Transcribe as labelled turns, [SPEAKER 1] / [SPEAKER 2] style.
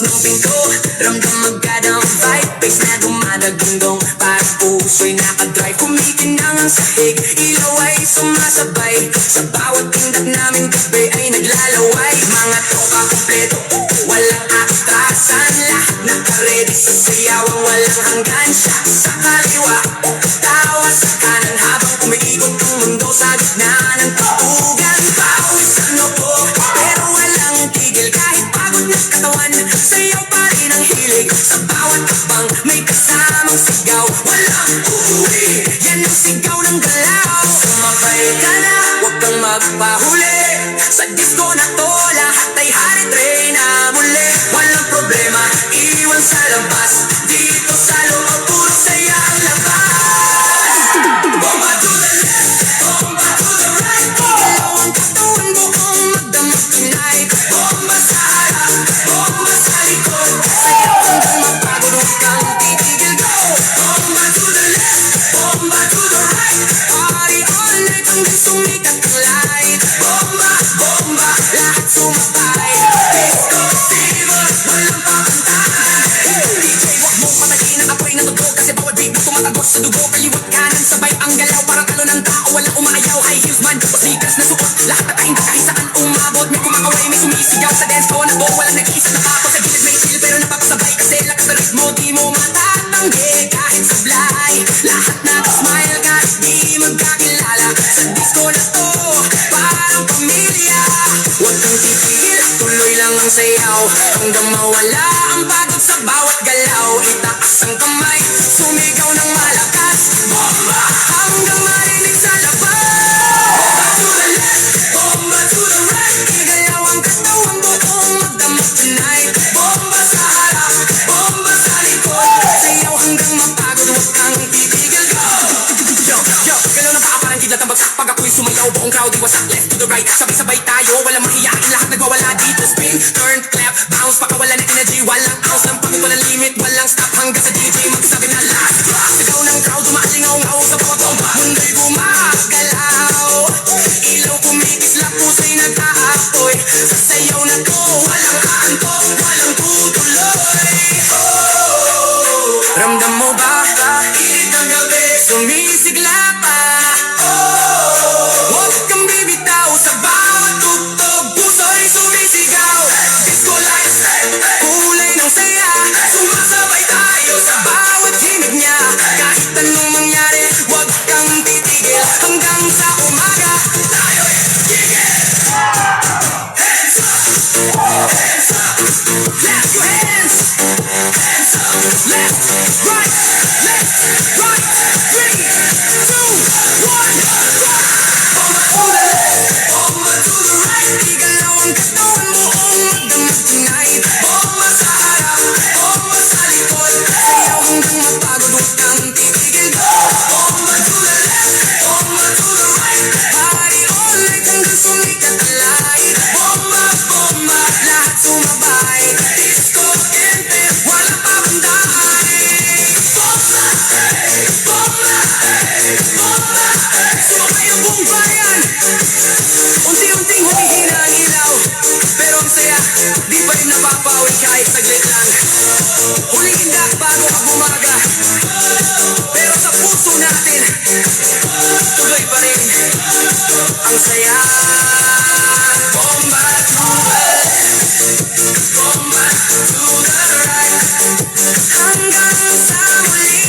[SPEAKER 1] ng pinto, ramdam agad ang vibe. Bass na dumadagundong, parang puso'y nakadrive. Kumikinang ang sahig, ilaw ay sumasabay. Sa bawat pindot namin gabi ay naglalaway. Mga tropa kompleto, walang atrasan. Lahat naka-ready sa sayawang walang hanggan. Siya sa kaliwa, tawa sa kanan, habang umiikot ang mundo sa gitna ng tutugan. Pawis sa noo, pero walang tigil. Kahit pagod na katawan, sayaw pa rin ang hilig. Sa bawat habang may kasamang sigaw, walang uuwi, yan ang sigaw ng galaw. Sumabay ka na, huwag kang magpahuli. Sa disco na to, lahat ay hari-tray na muli. Walang problema, iwan sa labas. Dito sa loob, puro saya ang labas. Bomba to the left, bomba to the right. Igalaw ang katawan buong magdamag tonight. Bomba sa harap, bomba sa likod. Sayaw hanggang mapagod, huwag kang titigil, go. Bomba to the left, bomba to the right. Party all night hanggang sumikat ang light. Bomba, bomba, lahat sumabay. Disco fever, walang papantahan. DJ, wag mong patayin ang apoy ng tugtog, kasi bawat beat na tumatagos sa dugo. Kaliwat kanan, sabay ang galaw, parang talo ng tao, walang umaayaw. High heels man, o sneakers na suot, lahat na kainda kahit saan umabot. May kumakaway, may sumisigaw sa dance floor na to. Walang nag-iisa na papo sa gilid, may chill pero napapasabay. Kasi lakas na ritmo, di mo matatanggi kahit sablay. Lahat nakasmile kahit di magkakilala. Sa disco na to, parang pamilya. Huwag kang titigil, tuloy lang ang sayaw, hanggang mawala ang pagod sa bawat galaw. Itaas ang kamay, sumigaw ng malakas. Bomba, hanggang marinig sa labas. Bomba to the left, bomba to the right. Igalaw ang katawan buong magdamag tonight. Bomba sa harap, bomba sa likod. Sayaw hanggang mapagod, huwag kang titigil, go. Yo, galaw ng paa parang kidlat ang bagsak. Pag ako'y sumayaw, buong crowd ay wasak. Left to the right, sabay-sabay tayo, walang mahiyain, lahat nagwawala dito. Spin, turn, clap, bounce, pakawala ng energy. Walang ounce ng pagod, walang limit, walang stop. Hanggang sa DJ magsabi na last drop. Sigaw ng crowd, umaalingaw-ngaw sa bawat bomba. Mundo'y gumagalaw, ilaw kumikislap, puso'y nag-aapoy. Sa sayaw na to, walang aantok, walang tutuloy. Oh, ramdam mo ba? Init ng gabi, sumisigla pa. Huwag kang bibitaw sa bawat tugtog, puso'y sumisigaw. Disco lights, kulay ng saya, sumasabay tayo sa bawat himig niya. Kahit anong mangyari, huwag kang titigil, hanggang sa umaga tayo'y gigil. Hands up, hands up, clap your hands. Hands up, left, right, left, right. 3, 2, 1, rock. Bomba to the left, bomba to the right. Igalaw ang katawan buong magdamag tonight. Bomba sa harap, bomba sa likod. Sayaw hanggang mapagod, huwag kang titigil, go. Bomba to the left, bomba to the right. Party all night hanggang sumikat ang light. Bomba, bomba, lahat sumabay. Disco gente, walang papanday. Bomba, bomba, bomba. Sumabay ang buong bayan. Unti-unting humihina ang ilaw, pero ang saya, di pa rin napapawi kahit saglit lang. Huling dak bago ka bumaga, pero sa puso natin, tuloy pa rin ang saya. Bomba to the left, bomba to the right. Hanggang sa muli.